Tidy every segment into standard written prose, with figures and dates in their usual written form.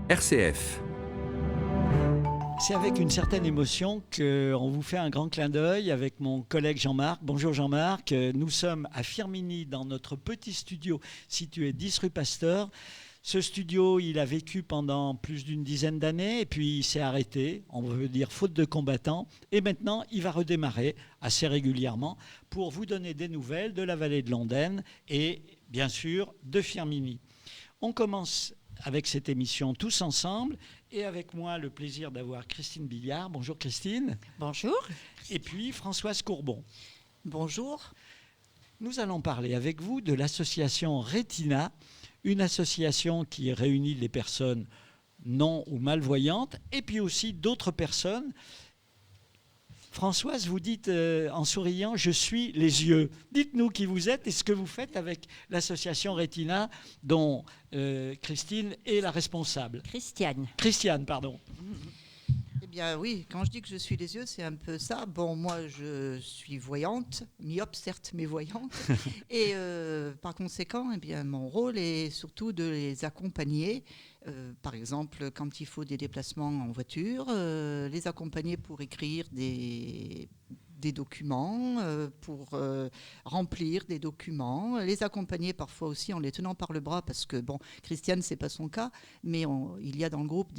RCF. C'est avec une certaine émotion qu'on vous fait un grand clin d'œil avec mon collègue Jean-Marc. Bonjour Jean-Marc, nous sommes à Firminy dans notre petit studio situé 10 rue Pasteur. Ce studio, il a vécu pendant plus d'une dizaine d'années et puis il s'est arrêté, on veut dire faute de combattants. Et maintenant, il va redémarrer assez régulièrement pour vous donner des nouvelles de la vallée de l'Ondaine et bien sûr de Firminy. On commence avec cette émission tous ensemble et avec moi le plaisir d'avoir Christine Billard. Bonjour Christine. Bonjour. Et puis Françoise Courbon. Bonjour. Nous allons parler avec vous de l'association Retina, une association qui réunit les personnes non ou malvoyantes et puis aussi d'autres personnes. Françoise, vous dites en souriant, je suis les yeux. Dites-nous qui vous êtes et ce que vous faites avec l'association Retina dont Christine est la responsable. Christiane, pardon. Eh bien oui, quand je dis que je suis les yeux, c'est un peu ça. Bon, moi je suis voyante, myope certes, mais voyante. Et par conséquent, eh bien, mon rôle est surtout de les accompagner. Par exemple, quand il faut des déplacements en voiture, les accompagner pour écrire des documents, pour remplir des documents, les accompagner parfois aussi en les tenant par le bras, parce que, bon, Christiane, c'est pas son cas, mais il y a dans le groupe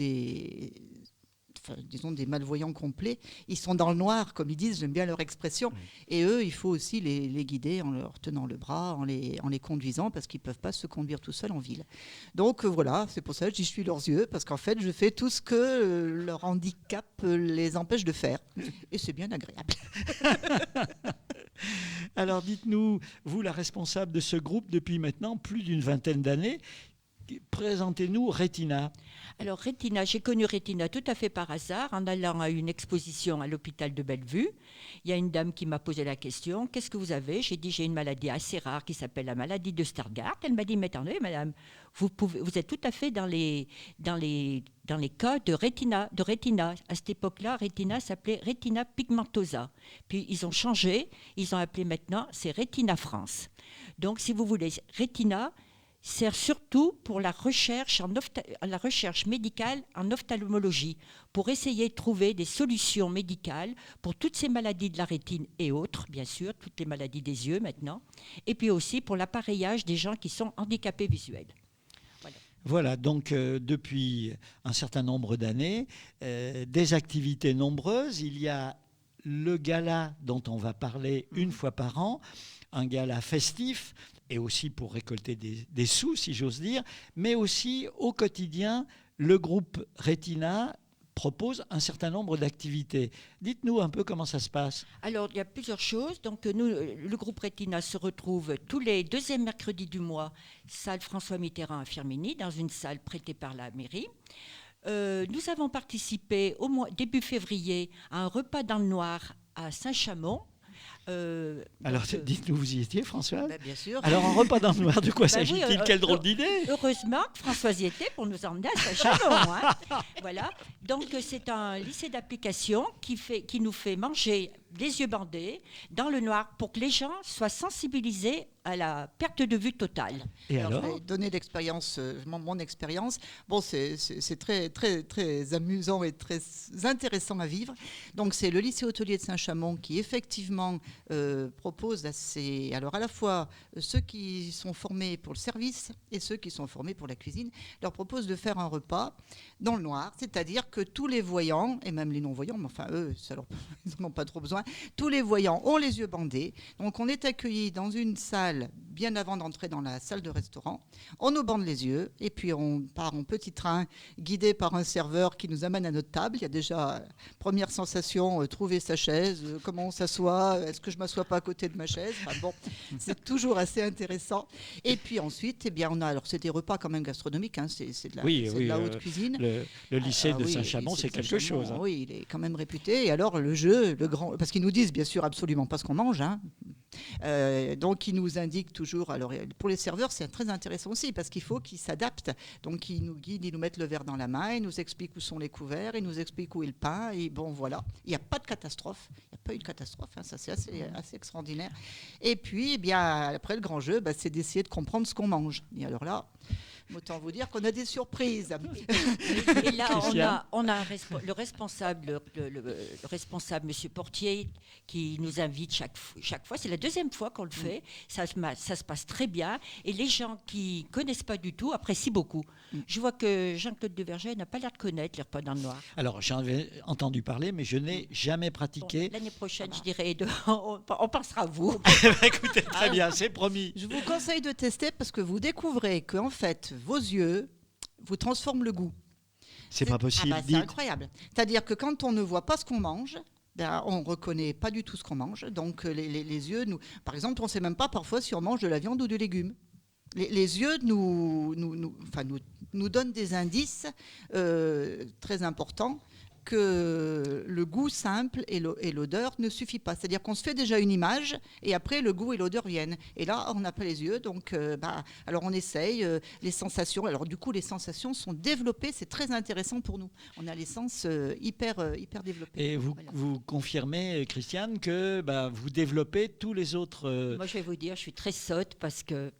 disons des malvoyants complets, ils sont dans le noir, comme ils disent, j'aime bien leur expression, et eux, il faut aussi les guider en leur tenant le bras, en les conduisant, parce qu'ils ne peuvent pas se conduire tout seuls en ville. Donc voilà, c'est pour ça que j'y suis leurs yeux, parce qu'en fait, je fais tout ce que leur handicap les empêche de faire, et c'est bien agréable. Alors dites-nous, vous la responsable de ce groupe depuis maintenant plus d'une vingtaine d'années, présentez-nous Retina. Alors Retina, j'ai connu Retina tout à fait par hasard en allant à une exposition à l'hôpital de Bellevue. Il y a une dame qui m'a posé la question, qu'est-ce que vous avez ? J'ai dit, j'ai une maladie assez rare qui s'appelle la maladie de Stargardt. Elle m'a dit, mais attendez madame, vous êtes tout à fait dans les cas de rétina. À cette époque-là, Retina s'appelait Retina pigmentosa. Puis ils ont changé, ils ont appelé maintenant, c'est Retina France. Donc si vous voulez, Retina sert surtout pour la recherche médicale en ophtalmologie, pour essayer de trouver des solutions médicales pour toutes ces maladies de la rétine et autres, bien sûr, toutes les maladies des yeux maintenant, et puis aussi pour l'appareillage des gens qui sont handicapés visuels. Voilà, donc depuis un certain nombre d'années, des activités nombreuses. Il y a le gala dont on va parler une fois par an, un gala festif, et aussi pour récolter des sous, si j'ose dire, mais aussi au quotidien, le groupe Retina propose un certain nombre d'activités. Dites-nous un peu comment ça se passe. Alors, il y a plusieurs choses. Donc, nous, le groupe Retina se retrouve tous les deuxièmes mercredis du mois, salle François Mitterrand à Firminy, dans une salle prêtée par la mairie. Nous avons participé début février à un repas dans le noir à Saint-Chamond. Alors, dites-nous, vous y étiez, Françoise ? Bien sûr. Alors, un repas dans le noir, de quoi s'agit-il ? Quelle drôle d'idée ! Heureusement que Françoise y était pour nous emmener à Saint-Chamond. Voilà. Donc, c'est un lycée d'application qui nous fait manger les yeux bandés dans le noir pour que les gens soient sensibilisés à la perte de vue totale. Et alors, je vais donner l'expérience, mon expérience. Bon, c'est très, très, très amusant et très intéressant à vivre. Donc, c'est le lycée hôtelier de Saint-Chamond qui, effectivement, propose alors à la fois ceux qui sont formés pour le service et ceux qui sont formés pour la cuisine, leur propose de faire un repas dans le noir, c'est-à-dire que tous les voyants, et même les non-voyants, mais enfin eux, ils n'en ont pas trop besoin, tous les voyants ont les yeux bandés. Donc on est accueillis dans une salle bien avant d'entrer dans la salle de restaurant. On nous bande les yeux et puis on part en petit train guidé par un serveur qui nous amène à notre table. Il y a déjà première sensation, trouver sa chaise, comment on s'assoit, est-ce que je ne m'assois pas à côté de ma chaise. Enfin, bon, c'est toujours assez intéressant. Et puis ensuite, eh bien, alors c'est des repas quand même gastronomiques, hein, c'est de la haute cuisine. Le lycée de Saint-Chamond, c'est quelque chose. Hein. Oui, il est quand même réputé. Et alors le jeu, parce qu'ils nous disent bien sûr absolument pas ce qu'on mange, hein. Donc ils nous indiquent toujours. Alors pour les serveurs, c'est très intéressant aussi parce qu'il faut qu'ils s'adaptent. Donc ils nous guident, ils nous mettent le verre dans la main, ils nous expliquent où sont les couverts, ils nous expliquent où est le pain. Et bon voilà, il n'y a pas de catastrophe. Il n'y a pas eu de catastrophe. Hein, ça c'est assez extraordinaire. Et puis, eh bien après le grand jeu, c'est d'essayer de comprendre ce qu'on mange. Et alors là. Autant vous dire qu'on a des surprises. Et là, Christiane. on a le responsable, le responsable, Monsieur Portier, qui nous invite chaque fois. C'est la deuxième fois qu'on le fait. Ça se passe très bien. Et les gens qui ne connaissent pas du tout apprécient beaucoup. Je vois que Jean-Claude Deverger n'a pas l'air de connaître les repas dans le noir. Alors, j'en avais entendu parler, mais je n'ai jamais Bon, pratiqué. l'année prochaine, je dirais, on pensera à vous. Écoutez, très bien, c'est promis. Je vous conseille de tester parce que vous découvrez que en fait, vos yeux vous transforment le goût. C'est pas possible. C'est dites. incroyable. C'est-à-dire que quand on ne voit pas ce qu'on mange, ben, on ne reconnaît pas du tout ce qu'on mange. Donc les yeux, par exemple, on ne sait même pas parfois si on mange de la viande ou du légume. Les yeux nous donnent des indices très importants que le goût simple et l'odeur ne suffit pas. C'est-à-dire qu'on se fait déjà une image et après le goût et l'odeur viennent. Et là, on n'a pas les yeux, donc alors on essaye les sensations. Alors du coup, les sensations sont développées, c'est très intéressant pour nous. On a les sens hyper développés. Et vous, Voilà. vous confirmez, Christiane, que vous développez tous les autres. Moi, je vais vous dire, je suis très sotte parce que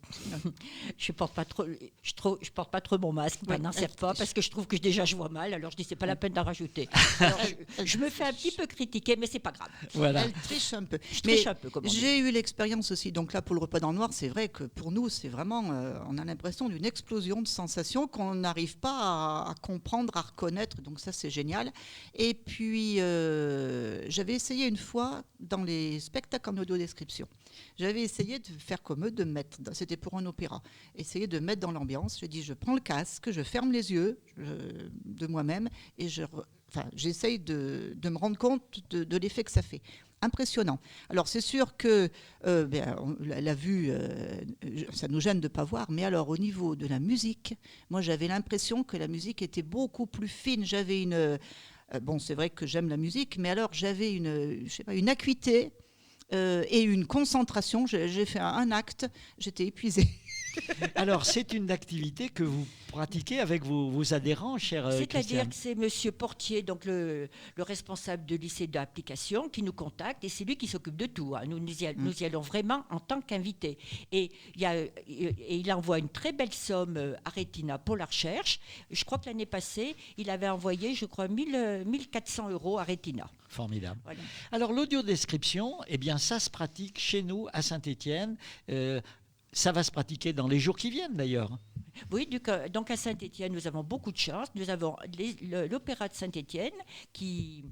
je porte pas trop, je porte pas trop mon masque pendant ces repas parce que je trouve que déjà je vois mal. Alors je dis c'est pas la peine d'en rajouter. Alors, je me fais un petit peu critiquer, mais c'est pas grave. Voilà. Elle triche un peu. Je triche un peu, comme on dit. J'ai eu l'expérience aussi. Donc là, pour le repas dans le noir, c'est vrai que pour nous, c'est vraiment, on a l'impression d'une explosion de sensations qu'on n'arrive pas à comprendre, à reconnaître. Donc ça, c'est génial. Et puis, j'avais essayé une fois dans les spectacles en audio-description. J'avais essayé de faire comme eux, c'était pour un opéra, essayer de mettre dans l'ambiance. J'ai dit, je prends le casque, je ferme les yeux de moi-même et j'essaye de me rendre compte de l'effet que ça fait. Impressionnant. Alors c'est sûr que la vue, ça nous gêne de ne pas voir, mais alors au niveau de la musique, moi j'avais l'impression que la musique était beaucoup plus fine. J'avais bon, c'est vrai que j'aime la musique, mais alors j'avais une acuité et une concentration. J'ai fait un acte, j'étais épuisée. Alors, c'est une activité que vous pratiquez avec vos adhérents, cher C'est-à-dire Christiane. que c'est Monsieur Portier, donc le responsable de lycée d'application, qui nous contacte et c'est lui qui s'occupe de tout. Hein. Nous y allons vraiment en tant qu'invités. Et il envoie une très belle somme à Retina pour la recherche. Je crois que l'année passée, il avait envoyé, je crois, 1400 € à Retina. Formidable. Voilà. Alors, l'audiodescription, eh bien, ça se pratique chez nous, à Saint-Étienne. Ça va se pratiquer dans les jours qui viennent, d'ailleurs. Oui, donc à Saint-Étienne, nous avons beaucoup de chance. Nous avons l'Opéra de Saint-Étienne qui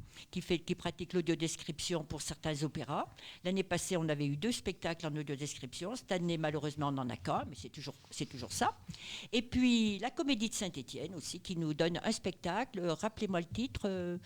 pratique l'audiodescription pour certains opéras. L'année passée, on avait eu 2 spectacles en audiodescription. Cette année, malheureusement, on n'en a qu'un, mais c'est toujours ça. Et puis la Comédie de Saint-Étienne aussi, qui nous donne un spectacle. Rappelez-moi le titre.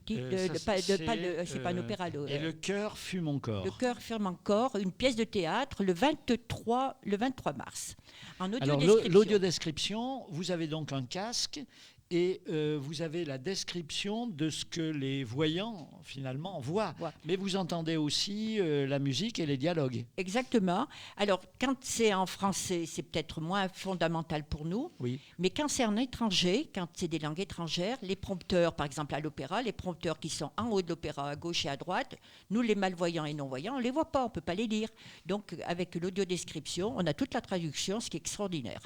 C'est pas un opéra. Et le cœur fut mon corps. Le cœur fume encore, une pièce de théâtre le 23 mars. En Alors, audiodescription. l'audiodescription, vous avez donc un casque et vous avez la description de ce que les voyants, finalement, voient. Ouais. Mais vous entendez aussi la musique et les dialogues. Exactement. Alors, quand c'est en français, c'est peut-être moins fondamental pour nous. Oui. Mais quand c'est en étranger, quand c'est des langues étrangères, les prompteurs, par exemple à l'opéra, les prompteurs qui sont en haut de l'opéra, à gauche et à droite, nous, les malvoyants et non-voyants, on ne les voit pas, on ne peut pas les lire. Donc, avec l'audiodescription, on a toute la traduction, ce qui est extraordinaire.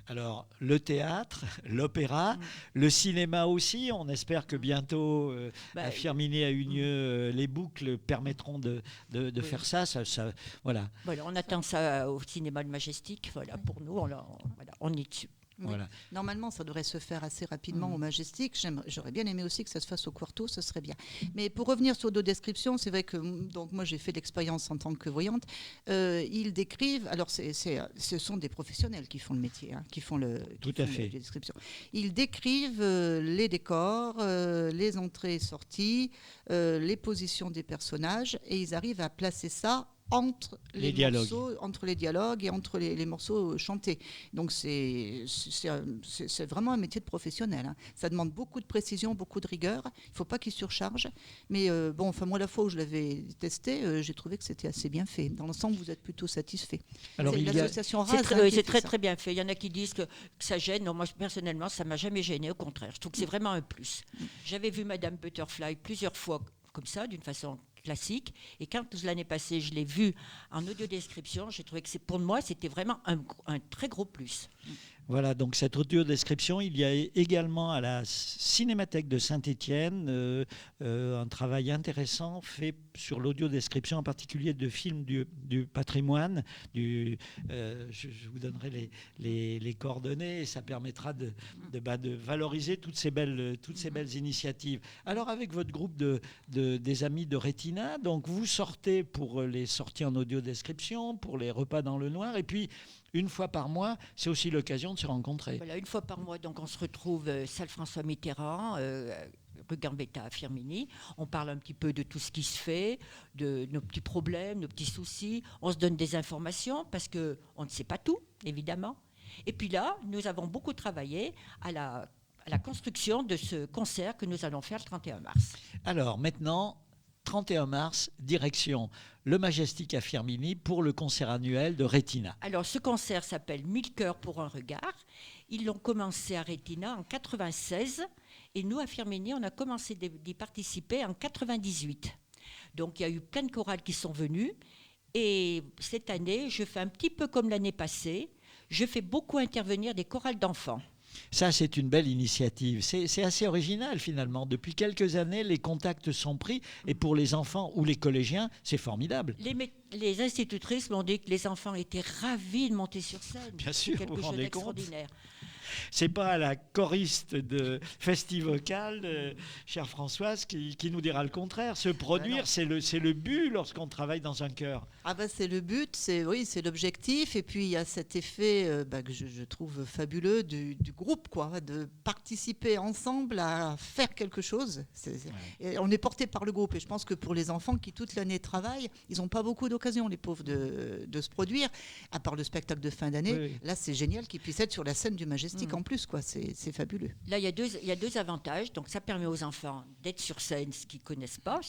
Alors, le théâtre, l'opéra, le cinéma aussi. On espère que bientôt, à Firminy, à Unieux, les boucles permettront de faire ça. Voilà. Voilà, on attend ça au cinéma de Majestic. Voilà, pour nous, on est dessus. Oui. Voilà. Normalement, ça devrait se faire assez rapidement au Majestic. J'aurais bien aimé aussi que ça se fasse au Quarto, ce serait bien. Mais pour revenir sur l'audiodescription, c'est vrai que donc moi j'ai fait l'expérience en tant que voyante. Ils décrivent, alors ce sont des professionnels qui font le métier, hein, qui font l'audiodescription. Ils décrivent les décors, les entrées et sorties, les positions des personnages, et ils arrivent à placer ça entre les morceaux, entre les dialogues et entre les morceaux chantés. Donc c'est vraiment un métier de professionnel. Hein. Ça demande beaucoup de précision, beaucoup de rigueur. Il ne faut pas qu'il surcharge. Mais moi, la fois où je l'avais testé, j'ai trouvé que c'était assez bien fait. Dans l'ensemble, vous êtes plutôt satisfait. Alors, c'est l'association RAS. C'est très bien fait. Il y en a qui disent que ça gêne. Non, moi, personnellement, ça ne m'a jamais gêné. Au contraire, je trouve que c'est vraiment un plus. J'avais vu Madame Butterfly plusieurs fois comme ça, d'une façon classique. Et quand l'année passée, je l'ai vu en audiodescription, j'ai trouvé que pour moi, c'était vraiment un très gros plus. Voilà, donc cette audio-description, il y a également à la Cinémathèque de Saint-Étienne un travail intéressant fait sur l'audio-description, en particulier de films du patrimoine. Je vous donnerai les coordonnées et ça permettra de valoriser toutes ces belles initiatives. Alors avec votre groupe des amis de Retina, donc vous sortez pour les sorties en audio-description, pour les repas dans le noir, et puis une fois par mois, c'est aussi l'occasion de se rencontrer. Voilà, une fois par mois, donc on se retrouve salle François Mitterrand, rue Gambetta à Firminy. On parle un petit peu de tout ce qui se fait, de nos petits problèmes, nos petits soucis. On se donne des informations parce qu'on ne sait pas tout, évidemment. Et puis là, nous avons beaucoup travaillé à la construction de ce concert que nous allons faire le 31 mars. Alors maintenant, 31 mars, direction le Majestic à Firminy pour le concert annuel de Retina. Alors ce concert s'appelle 1000 cœurs pour un regard. Ils l'ont commencé à Retina en 96 et nous à Firminy, on a commencé d'y participer en 98. Donc il y a eu plein de chorales qui sont venues et cette année, je fais un petit peu comme l'année passée, je fais beaucoup intervenir des chorales d'enfants. Ça, c'est une belle initiative. C'est assez original, finalement. Depuis quelques années, les contacts sont pris. Et pour les enfants ou les collégiens, c'est formidable. Les institutrices m'ont dit que les enfants étaient ravis de monter sur scène. Bien sûr, c'est quelque chose d'extraordinaire. C'est pas la choriste de Festivocal, chère Françoise, qui nous dira le contraire. Se produire, c'est le but lorsqu'on travaille dans un chœur. Ah ben c'est le but, c'est l'objectif. Et puis il y a cet effet que je trouve fabuleux du groupe, quoi, de participer ensemble à faire quelque chose. Et on est porté par le groupe. Et je pense que pour les enfants qui toute l'année travaillent, ils n'ont pas beaucoup d'occasions, les pauvres, de se produire, à part le spectacle de fin d'année. Oui. Là, c'est génial qu'ils puissent être sur la scène du Majestic en plus, quoi. C'est fabuleux. Là, il y a deux avantages. Donc, ça permet aux enfants d'être sur scène, ce qu'ils ne connaissent pas,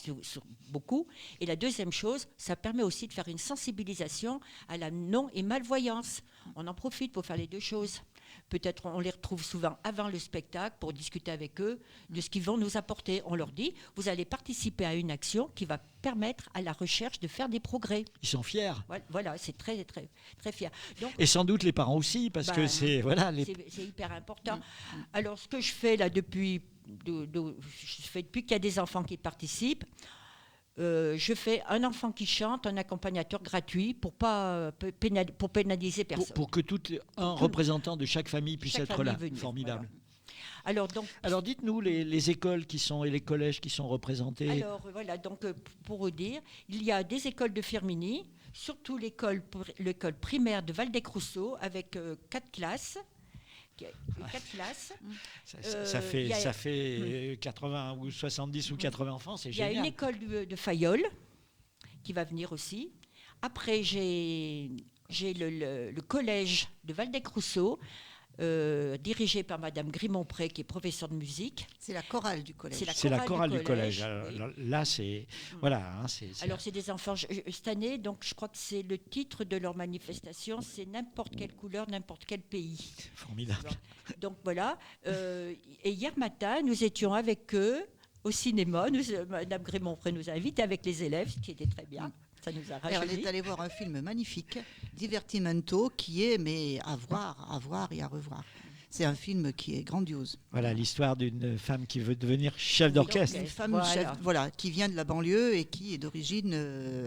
beaucoup. Et la deuxième chose, ça permet aussi de faire une sensibilisation à la non- et malvoyance. On en profite pour faire les deux choses. Peut-être on les retrouve souvent avant le spectacle pour discuter avec eux de ce qu'ils vont nous apporter. On leur dit, vous allez participer à une action qui va permettre à la recherche de faire des progrès. Ils sont fiers. Voilà, c'est très, très, très fier. Donc, et sans doute les parents aussi, parce que c'est hyper important. Alors, ce que je fais là depuis qu'il y a des enfants qui participent, je fais un enfant qui chante, un accompagnateur gratuit pour pénaliser personne. Pour que un représentant de chaque famille puisse être là. Formidable. Voilà. Alors dites-nous les écoles et les collèges qui sont représentés. Alors voilà, donc pour vous dire, il y a des écoles de Firminy, surtout l'école primaire de Waldeck-Rousseau avec 4 classes. 4 classes. Ça fait 80 ou 70 ou 80 enfants, c'est génial. Il y a une école de Fayolle qui va venir aussi. Après, j'ai le collège de Waldeck-Rousseau, dirigé par Madame Grimont-Pré, qui est professeure de musique. C'est la chorale du collège. C'est la chorale du collège. Alors, là, c'est... Voilà. Alors, c'est des enfants... Cette année, donc, je crois que c'est le titre de leur manifestation, c'est n'importe quelle couleur, n'importe quel pays. Formidable. Donc, voilà. Et hier matin, nous étions avec eux au cinéma. Madame Grimont-Pré nous a invités avec les élèves, ce qui était très bien. Ça nous a rajeuni. On est allé voir un film magnifique, Divertimento, qui est à voir et à revoir. C'est un film qui est grandiose. Voilà l'histoire d'une femme qui veut devenir chef d'orchestre. Une femme qui vient de la banlieue et qui est d'origine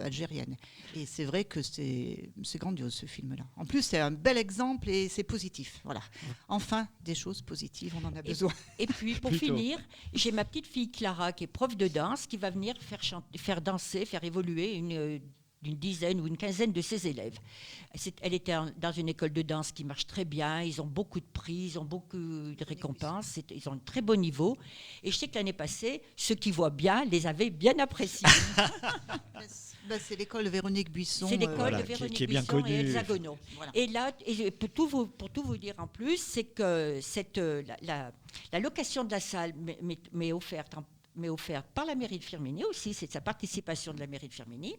algérienne. Et c'est vrai que c'est grandiose ce film-là. En plus, c'est un bel exemple et c'est positif. Voilà. Enfin, des choses positives, on en a besoin. Et puis, pour finir, j'ai ma petite fille Clara qui est prof de danse qui va venir faire danser, faire évoluer une dizaine ou une quinzaine de ses élèves. Elle était dans une école de danse qui marche très bien, ils ont beaucoup de prix, ils ont beaucoup de récompenses, ils ont un très beau niveau. Et je sais que l'année passée, ceux qui voient bien les avaient bien appréciés. C'est l'école Véronique Buisson. C'est l'école de Véronique qui est bien Buisson connue. et Hexagono. Voilà. Et là, pour tout vous dire en plus, c'est que la location de la salle m'est offerte par la mairie de Firminy aussi, c'est sa participation de la mairie de Firminy.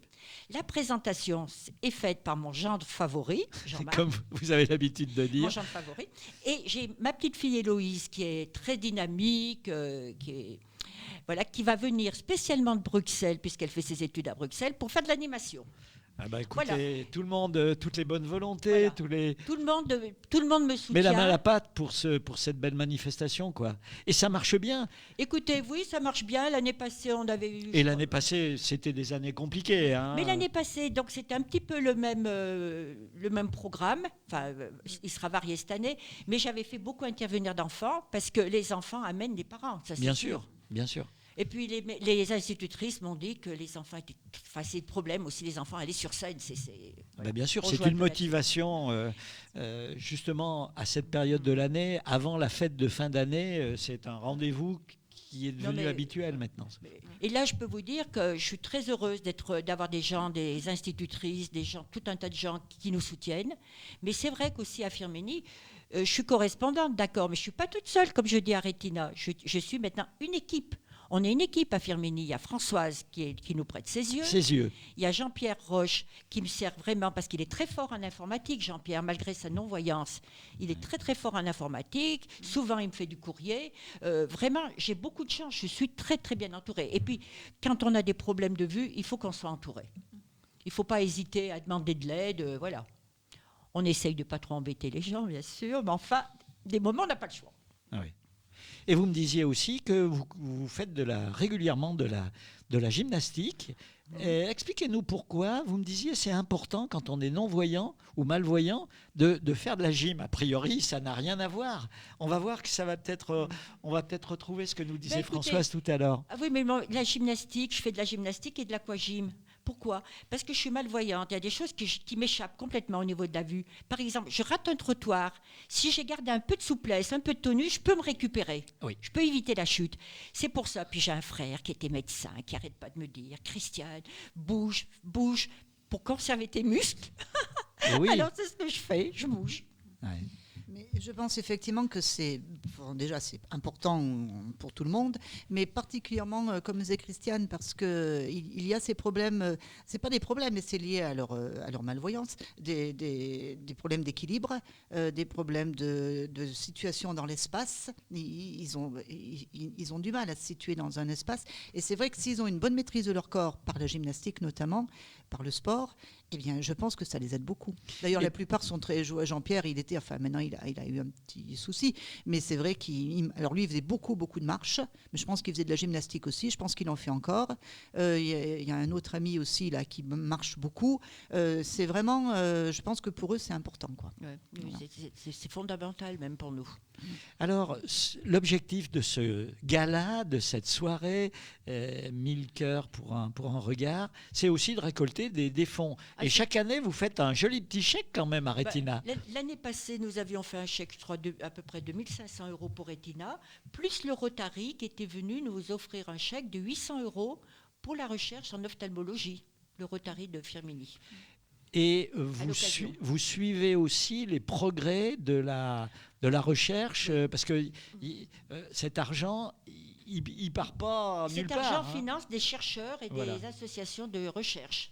La présentation est faite par mon gendre favori, Jean-Marc. Comme vous avez l'habitude de dire. Mon gendre favori. Et j'ai ma petite fille Héloïse qui est très dynamique, qui va venir spécialement de Bruxelles, puisqu'elle fait ses études à Bruxelles, pour faire de l'animation. Ah bah écoutez, Voilà. tout le monde, toutes les bonnes volontés, Voilà. tous les... Tout le monde me soutient. Mais la main à la pâte pour cette belle manifestation, quoi. Et ça marche bien. Écoutez, oui, ça marche bien. L'année passée, on avait eu... Et l'année passée, c'était des années compliquées. Hein. Mais l'année passée, donc c'était un petit peu le même programme. Enfin, il sera varié cette année. Mais j'avais fait beaucoup intervenir d'enfants parce que les enfants amènent les parents. Ça, c'est Bien sûr, bien sûr. Et puis les institutrices m'ont dit que les enfants étaient... Enfin, c'est le problème aussi, les enfants allaient sur scène. Bah bien sûr, On c'est joue un une peu là-dessus. motivation justement à cette période de l'année, avant la fête de fin d'année, c'est un rendez-vous qui est devenu habituel maintenant. Et là, je peux vous dire que je suis très heureuse d'avoir des gens, des institutrices, des gens, tout un tas de gens qui nous soutiennent. Mais c'est vrai qu'aussi à Firminy, je suis correspondante, d'accord, mais je ne suis pas toute seule, comme je dis à Rétina. Je suis maintenant une équipe. On est une équipe à Firminy. Il y a Françoise qui nous prête ses yeux. Ses yeux. Il y a Jean-Pierre Roche qui me sert vraiment parce qu'il est très fort en informatique, Jean-Pierre, malgré sa non-voyance. Il est très très fort en informatique. Souvent, il me fait du courrier. Vraiment, j'ai beaucoup de chance. Je suis très très bien entourée. Et puis, quand on a des problèmes de vue, il faut qu'on soit entouré. Il ne faut pas hésiter à demander de l'aide. Voilà. On essaye de ne pas trop embêter les gens, bien sûr. Mais enfin, des moments, on n'a pas le choix. Ah oui. Et vous me disiez aussi que vous faites régulièrement de la gymnastique. Expliquez-nous pourquoi. Vous me disiez c'est important quand on est non-voyant ou malvoyant de faire de la gym. A priori, ça n'a rien à voir. On va voir que ça va peut-être, on va peut-être retrouver ce que nous disait Écoutez, Françoise tout à l'heure. Ah oui, mais la gymnastique, je fais de la gymnastique et de l'aquagym. Pourquoi ? Parce que je suis malvoyante. Il y a des choses qui m'échappent complètement au niveau de la vue. Par exemple, je rate un trottoir. Si j'ai gardé un peu de souplesse, un peu de tenue, je peux me récupérer. Oui. Je peux éviter la chute. C'est pour ça. Puis j'ai un frère qui était médecin, qui n'arrête pas de me dire, Christiane, bouge, bouge, pour conserver tes muscles. Oui. Alors c'est ce que je fais, je bouge. Ouais. Mais je pense effectivement que déjà c'est important pour tout le monde, mais particulièrement, comme disait Christiane, parce qu'il y a ces problèmes, c'est pas des problèmes, mais c'est lié à leur malvoyance, des problèmes d'équilibre, des problèmes de situation dans l'espace. Ils ont du mal à se situer dans un espace, et c'est vrai que s'ils ont une bonne maîtrise de leur corps, par la gymnastique notamment, par le sport, eh bien, je pense que ça les aide beaucoup. D'ailleurs, la plupart sont très joués. Jean-Pierre, maintenant, il a eu un petit souci, mais c'est vrai alors lui, il faisait beaucoup de marches, mais je pense qu'il faisait de la gymnastique aussi. Je pense qu'il en fait encore. Il y a un autre ami aussi là qui marche beaucoup. C'est vraiment, je pense que pour eux, c'est important, quoi. Ouais, Voilà. c'est fondamental même pour nous. Alors, l'objectif de ce gala, de cette soirée, 1000 cœurs pour un regard, c'est aussi de récolter des fonds. Et chaque année, vous faites un joli petit chèque quand même à Rétina. L'année passée, nous avions fait un chèque, je crois, à peu près de 1500 € pour Rétina, plus le Rotary qui était venu nous offrir un chèque de 800 € pour la recherche en ophtalmologie, le Rotary de Firminy. Et vous suivez aussi les progrès de la recherche, parce que cet argent, il ne part pas nulle part. Cet argent finance des chercheurs et des associations de recherche.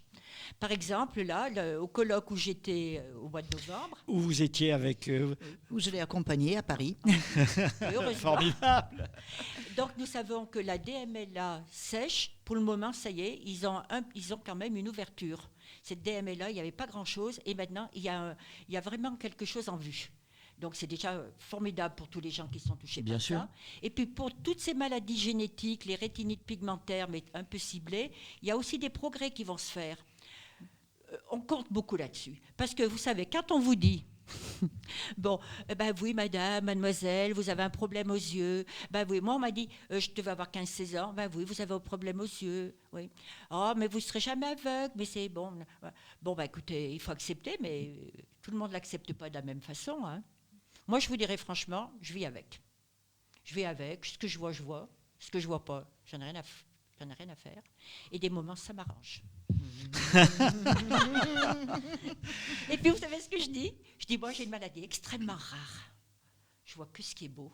Par exemple, là, au colloque où j'étais au mois de novembre... Où vous étiez avec... Où je l'ai accompagné à Paris. Formidable. Donc, nous savons que la DMLA sèche. Pour le moment, ça y est, ils ont quand même une ouverture. Cette DMLA, il n'y avait pas grand-chose. Et maintenant, il y a vraiment quelque chose en vue. Donc, c'est déjà formidable pour tous les gens qui sont touchés par ça. Et puis, pour toutes ces maladies génétiques, les rétinites pigmentaires, mais un peu ciblées, il y a aussi des progrès qui vont se faire. On compte beaucoup là-dessus. Parce que, vous savez, quand on vous dit... Bon, oui, madame, mademoiselle, vous avez un problème aux yeux. Oui, moi, on m'a dit, je devais avoir 15-16 ans. Oui, vous avez un problème aux yeux. Oui. Oh, mais vous ne serez jamais aveugle, mais c'est bon. Bon, écoutez, il faut accepter, mais tout le monde ne l'accepte pas de la même façon. Hein. Moi, je vous dirais franchement, je vis avec. Je vis avec. Ce que je vois, je vois. Ce que je ne vois pas, j'en ai rien à faire. Et des moments, ça m'arrange. Et puis, vous savez ce que je dis ? Je dis, moi, j'ai une maladie extrêmement rare. Je vois que ce qui est beau.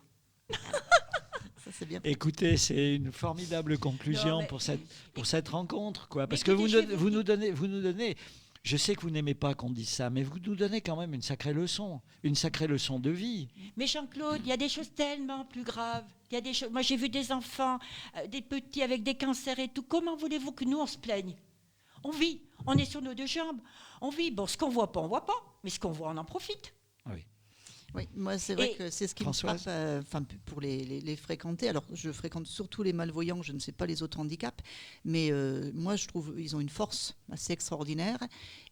Ça, c'est bien. Écoutez, c'est une formidable conclusion pour cette rencontre, quoi. Parce que vous nous donnez. Je sais que vous n'aimez pas qu'on dise ça, mais vous nous donnez quand même une sacrée leçon de vie. Mais Jean-Claude, il y a des choses tellement plus graves. Il y a des choses. Moi, j'ai vu des enfants, des petits avec des cancers et tout. Comment voulez-vous que nous on se plaigne ? On vit, on est sur nos deux jambes, on vit. Bon, ce qu'on voit pas, on voit pas, mais ce qu'on voit, on en profite. Oui. Oui, moi c'est vrai que c'est ce qui me frappe pour les fréquenter. Alors je fréquente surtout les malvoyants, je ne sais pas les autres handicaps, mais moi je trouve ils ont une force assez extraordinaire.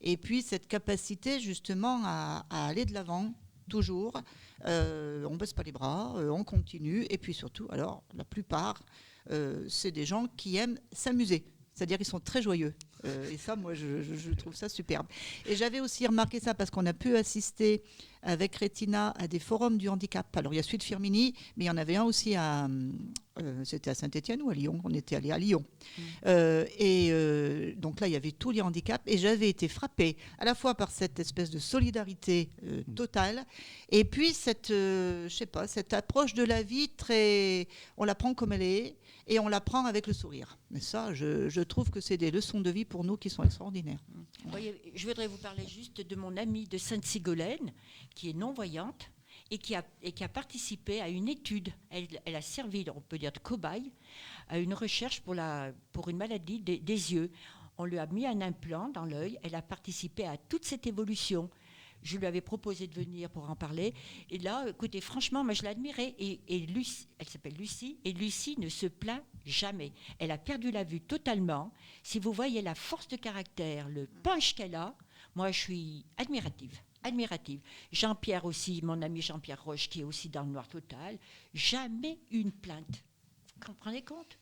Et puis cette capacité justement à aller de l'avant, toujours. On ne baisse pas les bras, on continue. Et puis surtout, alors la plupart, c'est des gens qui aiment s'amuser. C'est-à-dire qu'ils sont très joyeux. Et ça, moi, je trouve ça superbe. Et j'avais aussi remarqué ça parce qu'on a pu assister avec Rétina à des forums du handicap. Alors, il y a celui de Firminy, mais il y en avait un aussi c'était à Saint-Étienne ou à Lyon. On était allé à Lyon. Donc là, il y avait tous les handicaps. Et j'avais été frappée à la fois par cette espèce de solidarité totale et puis cette approche de la vie très... On la prend comme elle est et on la prend avec le sourire. Mais ça, je trouve que c'est des leçons de vie pour nous qui sont extraordinaires. Voyez, je voudrais vous parler juste de mon amie de Sainte-Ségolène, qui est non-voyante et qui a participé à une étude. Elle a servi, on peut dire, de cobaye à une recherche pour une maladie des yeux. On lui a mis un implant dans l'œil. Elle a participé à toute cette évolution. Je lui avais proposé de venir pour en parler. Et là, écoutez, franchement, moi, je l'admirais. Et Lucie, elle s'appelle Lucie. Et Lucie ne se plaint jamais. Elle a perdu la vue totalement. Si vous voyez la force de caractère, le punch qu'elle a, moi, je suis admirative. Jean-Pierre aussi, mon ami Jean-Pierre Roche, qui est aussi dans le noir total. Jamais une plainte. Vous comprenez compte ?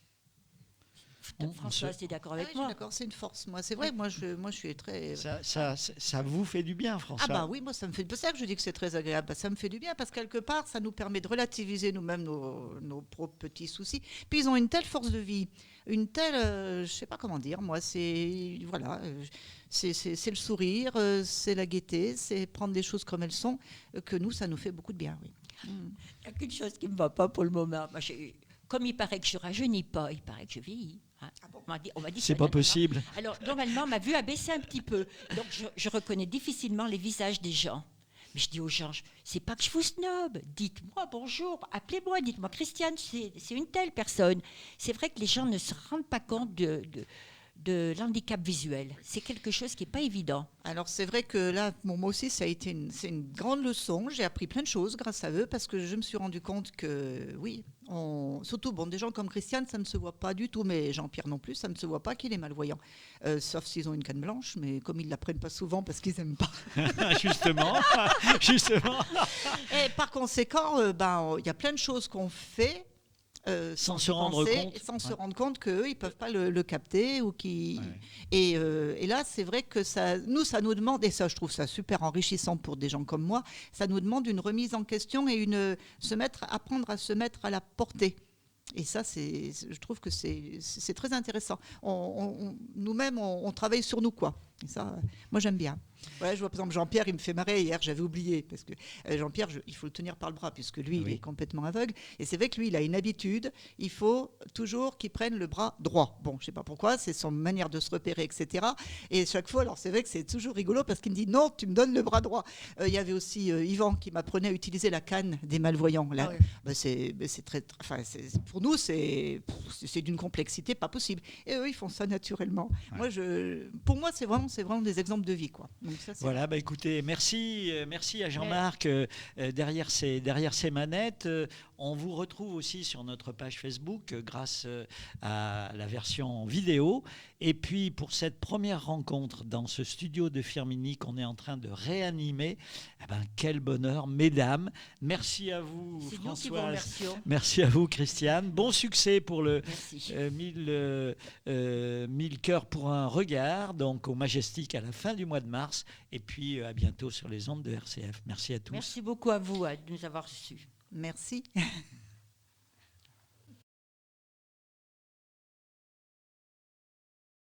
Françoise, tu es d'accord avec moi ? Je suis d'accord, c'est une force. Moi, c'est vrai, moi je suis très... Ça vous fait du bien, François. Ah bah oui, moi ça me fait... C'est ça que je dis que c'est très agréable. Ça me fait du bien parce que quelque part, ça nous permet de relativiser nous-mêmes nos propres petits soucis. Puis ils ont une telle force de vie, une telle... je ne sais pas comment dire, moi, c'est... Voilà, c'est le sourire, c'est la gaieté, c'est prendre des choses comme elles sont, que nous, ça nous fait beaucoup de bien, oui. Il n'y a qu'une chose qui ne me va pas pour le moment. Moi, comme il paraît que je ne rajeunis pas, il paraît que je vieillis. Hein. Ah bon, on m'a dit c'est pas possible. Alors, normalement, ma vue a baissé un petit peu. Donc, je reconnais difficilement les visages des gens. Mais je dis aux gens, c'est pas que je vous snob. Dites-moi bonjour, appelez-moi, dites-moi Christiane, c'est une telle personne. C'est vrai que les gens ne se rendent pas compte de l'handicap visuel. C'est quelque chose qui n'est pas évident. Alors c'est vrai que là, moi aussi, c'est une grande leçon. J'ai appris plein de choses grâce à eux parce que je me suis rendu compte que oui, surtout des gens comme Christiane, ça ne se voit pas du tout, mais Jean-Pierre non plus, ça ne se voit pas qu'il est malvoyant. Sauf s'ils ont une canne blanche, mais comme ils ne la prennent pas souvent parce qu'ils n'aiment pas. Justement. Et par conséquent, il y a plein de choses qu'on fait. Sans se rendre compte. Sans se rendre compte qu'eux, ils ne peuvent pas le capter. Et là, c'est vrai que ça nous demande, et ça, je trouve ça super enrichissant pour des gens comme moi, ça nous demande une remise en question et apprendre à se mettre à la portée. Et ça, je trouve que c'est très intéressant. Nous-mêmes, on travaille sur nous, quoi. Et ça, moi, j'aime bien. Ouais, je vois par exemple Jean-Pierre, il me fait marrer hier, j'avais oublié, parce que Jean-Pierre, il faut le tenir par le bras, puisque lui, il est complètement aveugle. Et c'est vrai que lui, il a une habitude, il faut toujours qu'il prenne le bras droit. Bon, je ne sais pas pourquoi, c'est son manière de se repérer, etc. Et chaque fois, alors c'est vrai que c'est toujours rigolo, parce qu'il me dit, non, tu me donnes le bras droit. Il y avait aussi Yvan qui m'apprenait à utiliser la canne des malvoyants. Là, c'est très... Enfin, pour nous, c'est d'une complexité pas possible. Et eux, ils font ça naturellement. Ouais. Pour moi, c'est vraiment des exemples de vie, quoi. Donc ça, voilà, écoutez, merci à Jean-Marc derrière ces manettes. On vous retrouve aussi sur notre page Facebook grâce à la version vidéo. Et puis pour cette première rencontre dans ce studio de Firminy qu'on est en train de réanimer, quel bonheur, mesdames. Merci à vous, Françoise. Merci à vous, Christiane. Bon succès pour le 1000 cœurs pour un regard, donc au Majestic à la fin du mois de mars. Et puis à bientôt sur les ondes de RCF. Merci à tous. Merci beaucoup à vous de nous avoir reçus. Merci.